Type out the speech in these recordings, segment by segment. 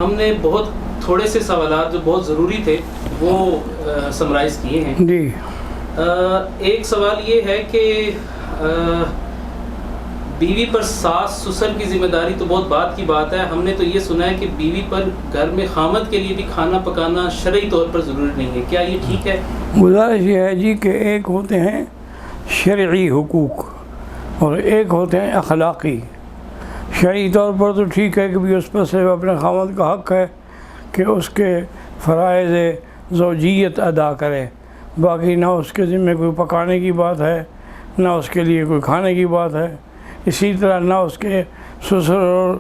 ہم نے بہت تھوڑے سے سوالات جو بہت ضروری تھے وہ سمرائز کیے ہیں جی۔ ایک سوال یہ ہے کہ بیوی پر ساس سسر کی ذمہ داری تو بہت بات کی بات ہے، ہم نے تو یہ سنا ہے کہ بیوی پر گھر میں خامد کے لیے بھی کھانا پکانا شرعی طور پر ضروری نہیں ہے، کیا یہ ٹھیک ہے؟ گزارش یہ ہے جی کہ ایک ہوتے ہیں شرعی حقوق اور ایک ہوتے ہیں اخلاقی۔ شرعی طور پر تو ٹھیک ہے کہ بھی اس پر صرف اپنے خامد کا حق ہے کہ اس کے فرائض زوجیت ادا کرے، باقی نہ اس کے ذمہ کوئی پکانے کی بات ہے، نہ اس کے لیے کوئی کھانے کی بات ہے، اسی طرح نہ اس کے سسر اور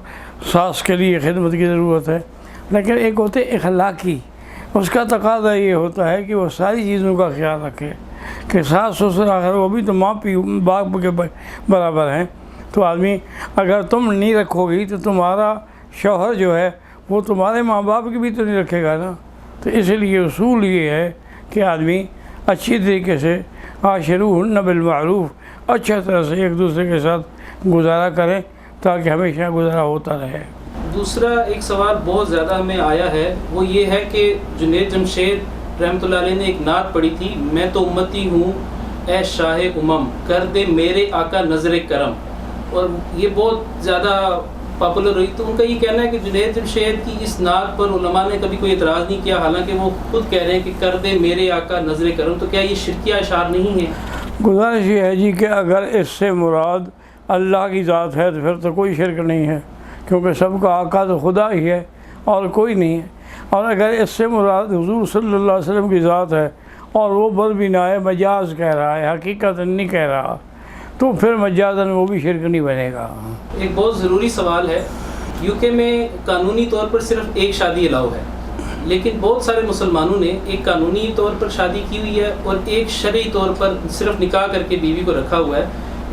ساس کے لیے خدمت کی ضرورت ہے۔ لیکن ایک ہوتے اخلاقی، اس کا تقاضا یہ ہوتا ہے کہ وہ ساری چیزوں کا خیال رکھے کہ ساس سسر آخر وہ بھی تو ماں باپ کے برابر ہیں، تو آدمی اگر تم نہیں رکھو گی تو تمہارا شوہر جو ہے وہ تمہارے ماں باپ کی بھی تو نہیں رکھے گا نا۔ تو اس لیے اصول یہ ہے کہ آدمی اچھی طریقے سے عاشروہن بالمعروف، اچھا طرح سے ایک دوسرے کے ساتھ گزارا کریں تاکہ ہمیشہ گزارا ہوتا رہے۔ دوسرا ایک سوال بہت زیادہ ہمیں آیا ہے، وہ یہ ہے کہ جنید جمشید رحمۃ اللہ علیہ نے ایک نعت پڑھی تھی، میں تو امتی ہوں اے شاہ امم، کر دے میرے آقا نظر کرم، اور یہ بہت زیادہ پاپولر ہوئی۔ تو ان کا یہ کہنا ہے کہ جنید جمشید کی اس نعت پر علماء نے کبھی کوئی اعتراض نہیں کیا، حالانکہ وہ خود کہہ رہے ہیں کہ کر دے میرے آقا نظر کرم، تو کیا یہ شرکیہ اشعار نہیں ہیں؟ گزارش یہ ہے جی کہ اگر اس سے مراد اللہ کی ذات ہے تو پھر تو کوئی شرک نہیں ہے، کیونکہ سب کا آقا تو خدا ہی ہے اور کوئی نہیں ہے۔ اور اگر اس سے مراد حضور صلی اللہ علیہ وسلم کی ذات ہے اور وہ بدبینائے مجاز کہہ رہا ہے، حقیقت نہیں کہہ رہا، تو پھر مجازاً وہ بھی شرک نہیں بنے گا۔ ایک بہت ضروری سوال ہے، یو کے میں قانونی طور پر صرف ایک شادی الاؤ ہے، لیکن بہت سارے مسلمانوں نے ایک قانونی طور پر شادی کی ہوئی ہے اور ایک شرعی طور پر صرف نکاح کر کے بیوی کو رکھا ہوا ہے۔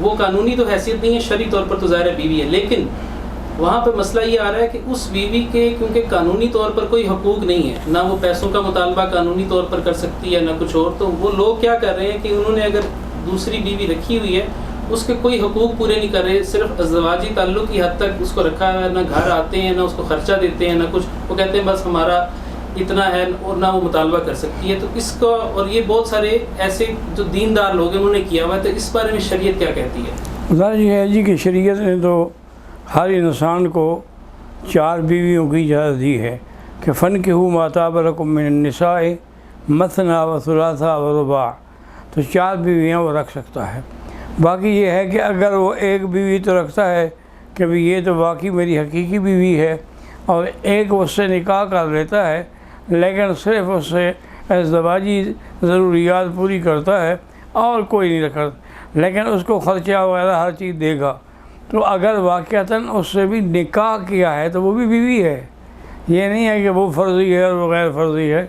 وہ قانونی تو حیثیت نہیں ہے، شرعی طور پر تو ظاہر ہے بیوی ہے، لیکن وہاں پہ مسئلہ یہ آ رہا ہے کہ اس بیوی کے کیونکہ قانونی طور پر کوئی حقوق نہیں ہے، نہ وہ پیسوں کا مطالبہ قانونی طور پر کر سکتی ہے نہ کچھ اور، تو وہ لوگ کیا کر رہے ہیں کہ انہوں نے اگر دوسری بیوی رکھی ہوئی ہے اس کے کوئی حقوق پورے نہیں کر رہے، صرف ازدواجی تعلق کی حد تک اس کو رکھا ہے، نہ گھر آتے ہیں نہ اس کو خرچہ دیتے ہیں نہ کچھ، وہ کہتے ہیں بس ہمارا اتنا ہے، اور نہ وہ مطالبہ کر سکتی ہے۔ تو اس کا اور یہ بہت سارے ایسے جو دیندار لوگ ہیں انہوں نے کیا ہوا ہے، تو اس بارے میں شریعت کیا کہتی ہے؟ ظاہر یہ ہے جی کہ شریعت نے تو ہر انسان کو 4 بیویوں کی اجازت دی ہے کہ فَانكِحُوا مَا طَابَ لَكُم مِّنَ النِّسَاءِ مَثْنَىٰ وَثُلَاثَ وَرُبَاعَ، تو 4 بیویاں وہ رکھ سکتا ہے۔ باقی یہ ہے کہ اگر وہ ایک بیوی تو رکھتا ہے کہ بھی یہ تو واقعی میری حقیقی بیوی ہے، اور ایک اس سے نکاح کر لیتا ہے لیکن صرف اس سے ازدواجی ضروریات پوری کرتا ہے اور کوئی نہیں رکھتا، لیکن اس کو خرچہ وغیرہ ہر چیز دے گا، تو اگر واقعتاً اس سے بھی نکاح کیا ہے تو وہ بھی بیوی ہے۔ یہ نہیں ہے کہ وہ فرضی ہے اور وہ غیر فرضی ہے۔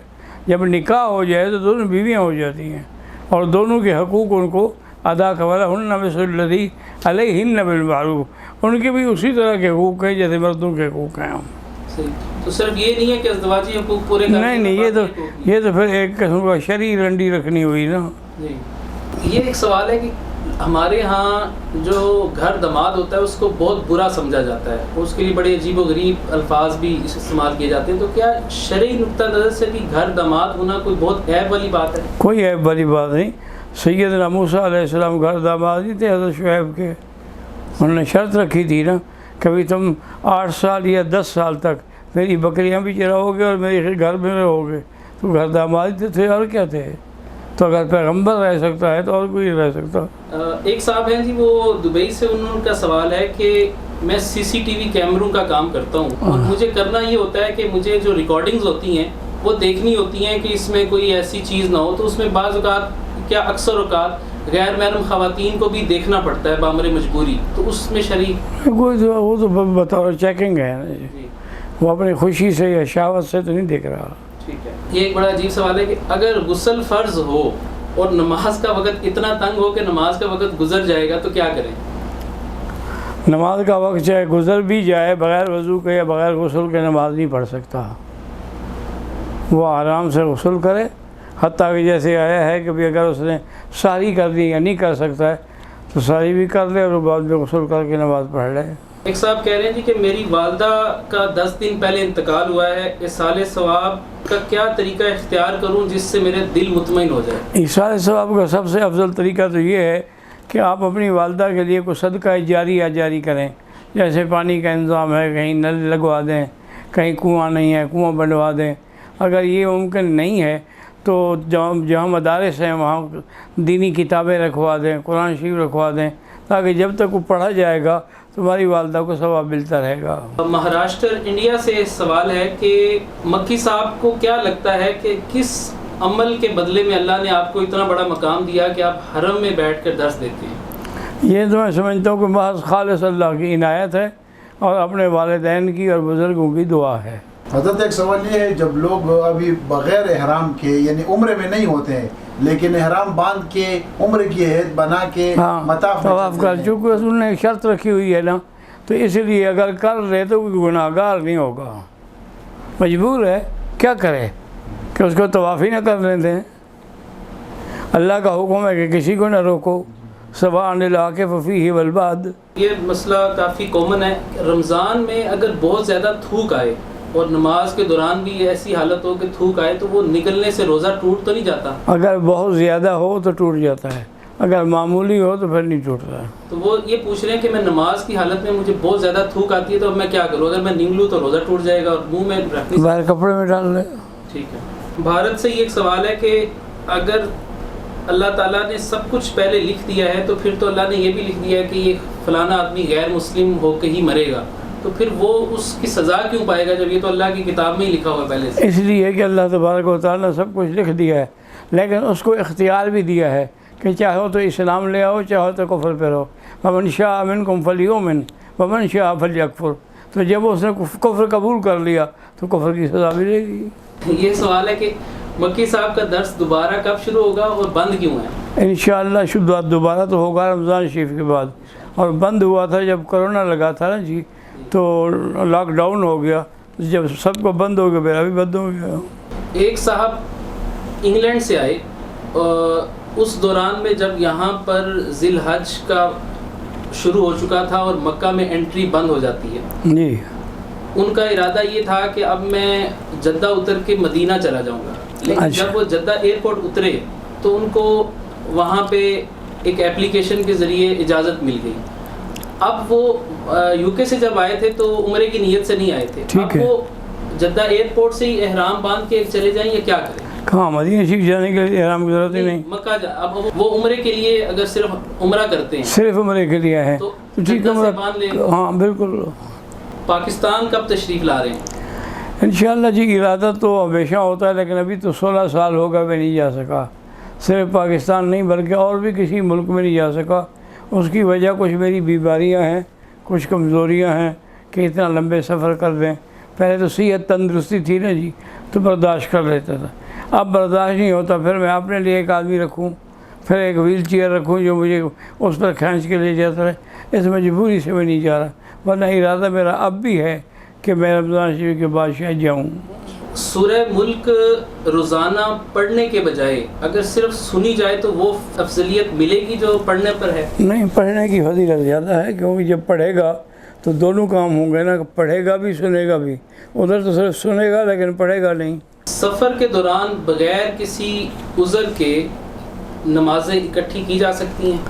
جب نکاح ہو جائے تو دونوں بیویاں ہو جاتی ہیں اور دونوں کے حقوق ان کو ادا وَلَهُنَّ مِثْلُ الَّذِي عَلَيْهِنَّ بِالْمَعْرُوفِ، ان کے بھی اسی طرح کے حقوق ہیں جیسے مردوں کے حقوق ہیں۔ تو صرف یہ نہیں ہے کہ ازدواجی حقوق پورے کرنے، نہیں، یہ تو پھر ایک قسم کا شرعی رنڈی رکھنی ہوئی نا۔ جی، یہ ایک سوال ہے کہ ہمارے ہاں جو گھر داماد ہوتا ہے اس کو بہت برا سمجھا جاتا ہے، اس کے لیے بڑے عجیب و غریب الفاظ بھی استعمال کیے جاتے ہیں، تو کیا شرعی نقطہ نظر سے بھی گھر داماد ہونا کوئی بہت عیب والی بات ہے؟ کوئی عیب والی بات نہیں۔ سیدنا موسیٰ علیہ السلام گھر داماد ہی تھے حضرت شعیب کے، انہوں نے شرط رکھی تھی نا، کبھی تم 8 سال یا 10 سال تک میری بکریاں بھی چراؤ گے اور میرے گھر میں رہو گے، تو گھر داماد تھے اور کیا تھے۔ تو اگر پیغمبر رہ سکتا ہے تو اور کوئی رہ سکتا۔ ایک صاحب ہیں جی، وہ دبئی سے، ان کا سوال ہے کہ میں سی سی ٹی وی کیمروں کا کام کرتا ہوں اور مجھے کرنا یہ ہوتا ہے کہ مجھے جو ریکارڈنگز ہوتی ہیں وہ دیکھنی ہوتی ہیں کہ اس میں کوئی ایسی چیز نہ ہو، تو اس میں بعض اوقات کیا اکثر اوقات غیر محرم خواتین کو بھی دیکھنا پڑتا ہے بامر مجبوری، تو اس میں شریک وہ تو بطور چیکنگ ہے نا جی، وہ اپنی خوشی سے یا شہوت سے تو نہیں دیکھ رہا۔ ٹھیک ہے، یہ ایک بڑا عجیب سوال ہے کہ اگر غسل فرض ہو اور نماز کا وقت اتنا تنگ ہو کہ نماز کا وقت گزر جائے گا تو کیا کریں؟ نماز کا وقت چاہے گزر بھی جائے، بغیر وضو کے یا بغیر غسل کے نماز نہیں پڑھ سکتا، وہ آرام سے غسل کرے، حتیٰ کہ جیسے آیا ہے کہ بھی اگر اس نے ساری کر دی یا نہیں کر سکتا ہے تو ساری بھی کر لے اور بعد میں غسل کر کے نماز پڑھ لے۔ ایک صاحب کہہ رہے ہیں جی کہ میری والدہ کا 10 دن پہلے انتقال ہوا ہے، ایصال ثواب کا کیا طریقہ اختیار کروں جس سے میرے دل مطمئن ہو جائے؟ ایصال ثواب کا سب سے افضل طریقہ تو یہ ہے کہ آپ اپنی والدہ کے لیے کوئی صدقہ جاری کریں. جیسے پانی کا انتظام ہے، کہیں نل لگوا دیں، کہیں کنواں نہیں ہے کنواں بنوا دیں. اگر یہ ممکن نہیں ہے تو جہاں مدارس ہیں وہاں دینی کتابیں رکھوا دیں، قرآن شریف رکھوا دیں، تاکہ جب تک وہ پڑھا جائے گا تمہاری والدہ کو ثواب ملتا رہے گا. مہاراشٹر انڈیا سے سوال ہے کہ مکی صاحب کو کیا لگتا ہے کہ کس عمل کے بدلے میں اللہ نے آپ کو اتنا بڑا مقام دیا کہ آپ حرم میں بیٹھ کر درس دیتے ہیں؟ یہ تو میں سمجھتا ہوں کہ محض خالص اللہ کی عنایت ہے اور اپنے والدین کی اور بزرگوں کی دعا ہے. حضرت ایک سوال یہ ہے، جب لوگ ابھی بغیر احرام کے یعنی عمرے میں نہیں ہوتے ہیں لیکن احرام باندھ کے عمرے کی عہد بنا کے مطاف کر، چونکہ رسول نے ایک شرط رکھی ہوئی ہے نا، تو اس لیے اگر کر لے تو کوئی گناہ گار نہیں ہوگا. مجبور ہے، کیا کرے کہ اس کو طواف ہی نہ کرنے دیں. اللہ کا حکم ہے کہ کسی کو نہ روکو. سواء العاکف فیہ والباد. یہ مسئلہ کافی کامن ہے. رمضان میں اگر بہت زیادہ تھوک آئے اور نماز کے دوران بھی ایسی حالت ہو کہ تھوک آئے تو وہ نکلنے سے روزہ ٹوٹ تو نہیں جاتا؟ اگر بہت زیادہ ہو تو ٹوٹ جاتا ہے، اگر معمولی ہو تو پھر نہیں ٹوٹتا ہے. تو وہ یہ پوچھ رہے ہیں کہ میں نماز کی حالت میں مجھے بہت زیادہ تھوک آتی ہے تو اب میں کیا کروں؟ اگر میں نگلوں تو روزہ ٹوٹ جائے گا اور منہ میں رکھنے باہر کپڑے میں ڈال لیں. ٹھیک ہے. بھارت سے یہ ایک سوال ہے کہ اگر اللہ تعالیٰ نے سب کچھ پہلے لکھ دیا ہے تو پھر تو اللہ نے یہ بھی لکھ دیا ہے کہ یہ فلانا آدمی غیر مسلم ہو کے ہی مرے گا، تو پھر وہ اس کی سزا کیوں پائے گا جب یہ تو اللہ کی کتاب میں ہی لکھا ہوا ہے پہلے سے؟ اس لیے کہ اللہ تبارک و تعالیٰ نے سب کچھ لکھ دیا ہے، لیکن اس کو اختیار بھی دیا ہے کہ چاہو تو اسلام لے آؤ، چاہو تو کفر پہ رہو. ومن شاء منکم فلیؤمن ومن شاء فلیکفر. تو جب اس نے کفر قبول کر لیا تو کفر کی سزا ملے گی. یہ سوال ہے کہ مکی صاحب کا درس دوبارہ کب شروع ہوگا اور بند کیوں ہے؟ انشاءاللہ شروع دوبارہ تو ہوگا رمضان شریف کے بعد، اور بند ہوا تھا جب کرونا لگا تھا نا جی، تو لاک ڈاؤن ہو گیا، جب سب کو بند ہو گیا میرا بھی بند ہو گیا. ایک صاحب انگلینڈ سے آئے، اس دوران میں جب یہاں پر ذی الحج کا شروع ہو چکا تھا اور مکہ میں انٹری بند ہو جاتی ہے جی، ان کا ارادہ یہ تھا کہ اب میں جدہ اتر کے مدینہ چلا جاؤں گا. لیکن جب وہ جدہ ایئرپورٹ اترے تو ان کو وہاں پہ ایک اپلیکیشن کے ذریعے اجازت مل گئی. اب وہ یو کے سے جب آئے تھے تو عمرے کی نیت سے نہیں آئے تھے، اب وہ جدہ ایئرپورٹ سے ہی احرام باندھ کے چلے جائیں یا کیا کریں؟ کہاں مدینہ شریف جانے کے لیے احرام کی ضرورت ہی نہیں. مکہ اب وہ عمرے کے لیے اگر صرف عمرہ کرتے ہیں، صرف عمرے کے لیے ہے تو ٹھیک ہے، باندھ لیں. ہاں بالکل. پاکستان کب تشریف لا رہے ہیں؟ انشاءاللہ جی، ارادہ تو ہمیشہ ہوتا ہے، لیکن ابھی تو 16 سال ہو گئے میں نہیں جا سکا. صرف پاکستان نہیں بلکہ اور بھی کسی ملک میں نہیں جا سکا. اس کی وجہ کچھ میری بیماریاں ہیں، کچھ کمزوریاں ہیں کہ اتنا لمبے سفر کر دیں. پہلے تو صحت تندرستی تھی نا جی تو برداشت کر لیتا تھا، اب برداشت نہیں ہوتا. پھر میں اپنے لیے ایک آدمی رکھوں، پھر ایک ویل چیئر رکھوں جو مجھے اس پر کھینچ کے لے جاتا ہے. اس مجبوری سے میں نہیں جا رہا، ورنہ ارادہ میرا اب بھی ہے کہ میں رمضان شریف کے بعد شاید جاؤں. سورہ ملک روزانہ پڑھنے کے بجائے اگر صرف سنی جائے تو وہ افضلیت ملے گی جو پڑھنے پر ہے؟ نہیں، پڑھنے کی فضیلت زیادہ ہے، کیونکہ جب پڑھے گا تو دونوں کام ہوں گے نا، پڑھے گا بھی سنے گا بھی. ادھر تو صرف سنے گا لیکن پڑھے گا نہیں. سفر کے دوران بغیر کسی عذر کے نمازیں اکٹھی کی جا سکتی ہیں؟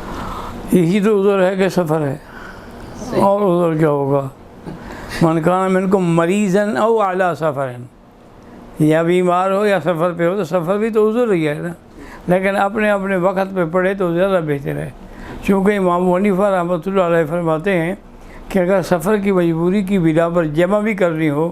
یہی تو عذر ہے کہ سفر ہے، اور عذر کیا ہوگا؟ من کان منکم مریضا او علی سفر، یا بیمار ہو یا سفر پہ ہو تو سفر بھی تو عذر ہی ہے نا. لیکن اپنے اپنے وقت پہ پڑھے تو زیادہ بہتر ہے. چونکہ امام حنیفہ رحمۃ اللہ علیہ فرماتے ہیں کہ اگر سفر کی مجبوری کی بنا پر جمع بھی کرنی ہو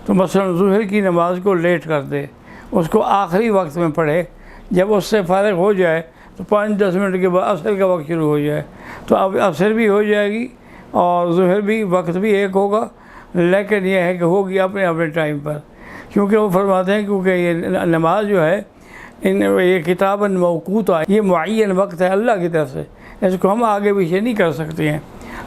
تو مثلا ظہر کی نماز کو لیٹ کر دے، اس کو آخری وقت میں پڑھے. جب اس سے فارغ ہو جائے تو 5-10 منٹ کے بعد عصر کا وقت شروع ہو جائے تو اب عصر بھی ہو جائے گی اور ظہر بھی وقت بھی ایک ہوگا. لیکن یہ ہے کہ ہوگی اپنے اپنے ٹائم پر، کیونکہ وہ فرماتے ہیں کیونکہ یہ نماز جو ہے یہ کتاباً موقوتا، یہ معین وقت ہے اللہ کی طرف سے، اس کو ہم آگے پیچھے نہیں کر سکتے ہیں.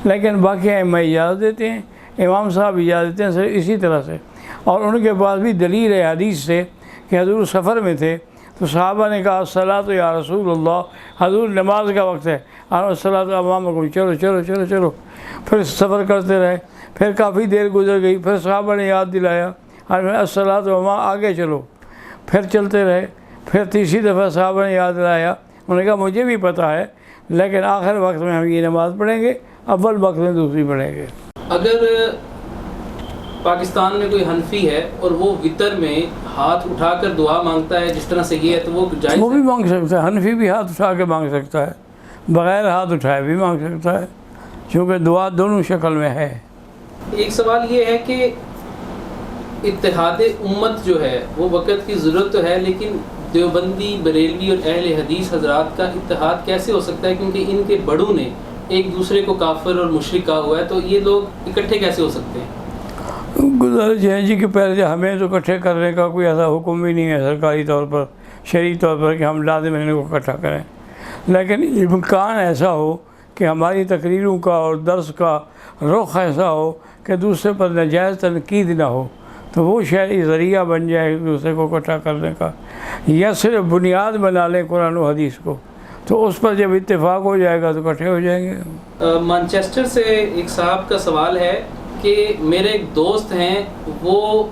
لیکن باقی ائمہ اجازت دیتے ہیں، امام صاحب اجازت دیتے ہیں صرف اسی طرح سے. اور ان کے پاس بھی دلیل ہے حدیث سے کہ حضور سفر میں تھے تو صحابہ نے کہا الصلاۃ یا رسول اللہ، حضور نماز کا وقت ہے، اور الصلاۃ امامکم، چلو چلو چلو چلو. پھر سفر کرتے رہے، پھر کافی دیر گزر گئی، پھر صحابہ نے یاد دلایا الصلاۃ وما، آگے چلو، پھر چلتے رہے، پھر تیسری دفعہ صحابہ نے یاد دلایا، انہوں نے کہا مجھے بھی پتہ ہے لیکن آخر وقت میں ہم یہ نماز پڑھیں گے، اول وقت میں دوسری پڑھیں گے۔ اگر پاکستان میں کوئی حنفی ہے اور وہ وطر میں ہاتھ اٹھا کر دعا مانگتا ہے جس طرح سے یہ ہے، تو وہ جائز وہ بھی ہے؟ مانگ سکتا ہے، حنفی بھی ہاتھ اٹھا کے مانگ سکتا ہے، بغیر ہاتھ اٹھائے بھی مانگ سکتا ہے، چونکہ دعا دونوں شکل میں ہے۔ ایک سوال یہ ہے کہ اتحاد امت جو ہے وہ وقت کی ضرورت تو ہے، لیکن دیوبندی، بریلوی اور اہل حدیث حضرات کا اتحاد کیسے ہو سکتا ہے؟ کیونکہ ان کے بڑوں نے ایک دوسرے کو کافر اور مشرک کہا ہوا ہے، تو یہ لوگ اکٹھے کیسے ہو سکتے ہیں؟ گزارش ہے جی کہ پہلے ہمیں تو اکٹھے کرنے کا کوئی ایسا حکم بھی نہیں ہے سرکاری طور پر، شرعی طور پر کہ ہم لازم ان کو اکٹھا کریں، لیکن امکان ایسا ہو کہ ہماری تقریروں کا اور درس کا رخ ایسا ہو کہ دوسرے پر ناجائز تنقید نہ ہو، تو وہ شرعی ذریعہ بن جائے ایک دوسرے کو اکٹھا کرنے کا، یا صرف بنیاد بنا لیں قرآن و حدیث کو، تو اس پر جب اتفاق ہو جائے گا تو اکٹھے ہو جائیں گے۔ مانچسٹر سے ایک صاحب کا سوال ہے کہ میرے ایک دوست ہیں، وہ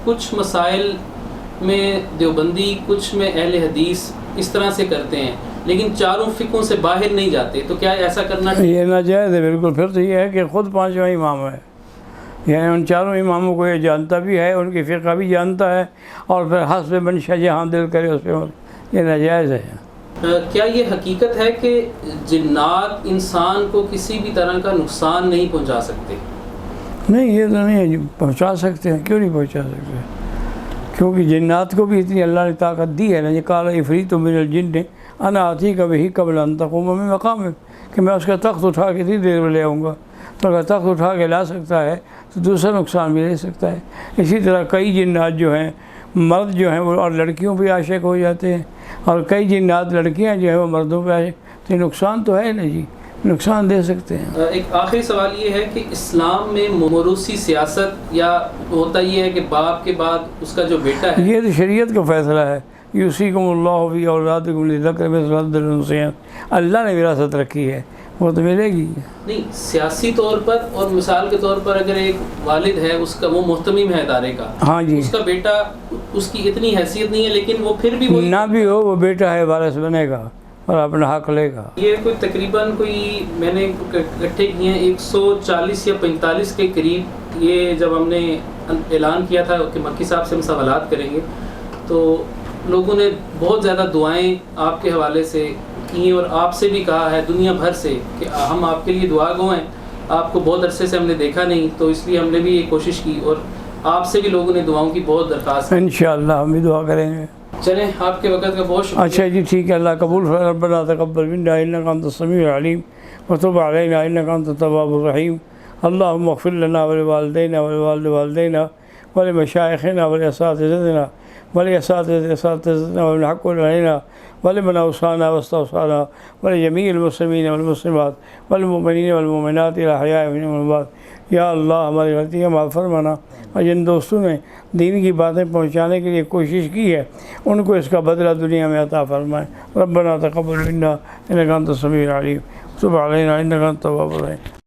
کچھ مسائل میں دیوبندی، کچھ میں اہل حدیث اس طرح سے کرتے ہیں، لیکن چاروں فقہوں سے باہر نہیں جاتے، تو کیا ایسا کرنا چاہیے؟ یہ ناجائز ہے بالکل۔ پھر تو یہ ہے کہ خود پانچواں امام ہے، یعنی ان چاروں اماموں کو یہ جانتا بھی ہے، ان کی فقہ بھی جانتا ہے، اور پھر حسب منشا جہاں دل کرے اس پہ، یہ ناجائز ہے۔ کیا یہ حقیقت ہے کہ جنات انسان کو کسی بھی طرح کا نقصان نہیں پہنچا سکتے؟ نہیں، یہ تو نہیں ہے، پہنچا سکتے ہیں، کیوں نہیں پہنچا سکتے؟ کیونکہ جنات کو بھی اتنی اللہ نے طاقت دی ہے نا، یہ قال عفریت من الجن انا آتیک بہ قبل ان تقوم من مقامک، کہ میں اس کا تخت اٹھا کے اتنی دیر میں لے آؤں گا، تو اگر تخت اٹھا کے لا سکتا ہے تو دوسرا نقصان بھی لے سکتا ہے۔ اسی طرح کئی جنات جو ہیں، مرد جو ہیں وہ اور لڑکیوں پہ عاشق ہو جاتے ہیں، اور کئی جنات لڑکیاں جو ہیں وہ مردوں پہ عاشق، تو یہ نقصان تو ہے نا جی، نقصان دے سکتے ہیں۔ ایک آخری سوال یہ ہے کہ اسلام میں موروثی سیاست، یا ہوتا یہ ہے کہ باپ کے بعد اس کا جو بیٹا ہے، یہ تو شریعت کا فیصلہ ہے، یوصیکم اللہ فی اولادکم للذکر مثل حظ الانثیین، اللہ نے وراثت رکھی ہے، وہ تو ملے گی۔ نہیں، سیاسی طور پر اور مثال کے طور پر اگر ایک والد ہے، اس کا وہ محتمم ہے ادارے کا، ہاں جی، اس کا بیٹا، اس کی اتنی حیثیت نہیں ہے، لیکن وہ پھر بھی وہ نہ بھی ہو، وہ بیٹا ہے، وارث بنے گا اور اپنا حق لے گا۔ یہ کوئی تقریباً کوئی میں نے اکٹھے کیے ہیں 140 یا 45 کے قریب، یہ جب ہم نے اعلان کیا تھا کہ مکی صاحب سے ہم سوالات کریں گے، تو لوگوں نے بہت زیادہ دعائیں آپ کے حوالے سے کی، اور آپ سے بھی کہا ہے دنیا بھر سے کہ ہم آپ کے لیے دعا گو ہیں، آپ کو بہت عرصے سے ہم نے دیکھا نہیں، تو اس لیے ہم نے بھی یہ کوشش کی، اور آپ سے بھی لوگوں نے دعاؤں کی بہت درخواست کی۔ انشاءاللہ ہم بھی دعا کریں گے۔ چلیں، آپ کے وقت کا بہت شکریہ۔ اچھا جی، ٹھیک ہے، اللہ قبول فرمائے۔ ربنا تقبل منا انک انت السمیع العلیم وتب علینا انک انت التواب الرحیم، اللهم اغفر لنا ولوالدينا ولوالد والدينا ولمشائخنا ولاساتذتنا ولاساتذتنا ومن حق علينا ولمن اوصانا واستوصانا ولجميع المسلمين والمسلمات والمؤمنين والمؤمنات الاحياء منهم والاموات۔ یا اللہ، ہماری غلطیاں معاف فرمانا، اور جن دوستوں نے دین کی باتیں پہنچانے کے لیے کوشش کی ہے ان کو اس کا بدلہ دنیا میں عطا فرمائے۔ ربنا تقبل منا انک انت السمیع العلیم وتب علینا انک انت التواب الرحیم۔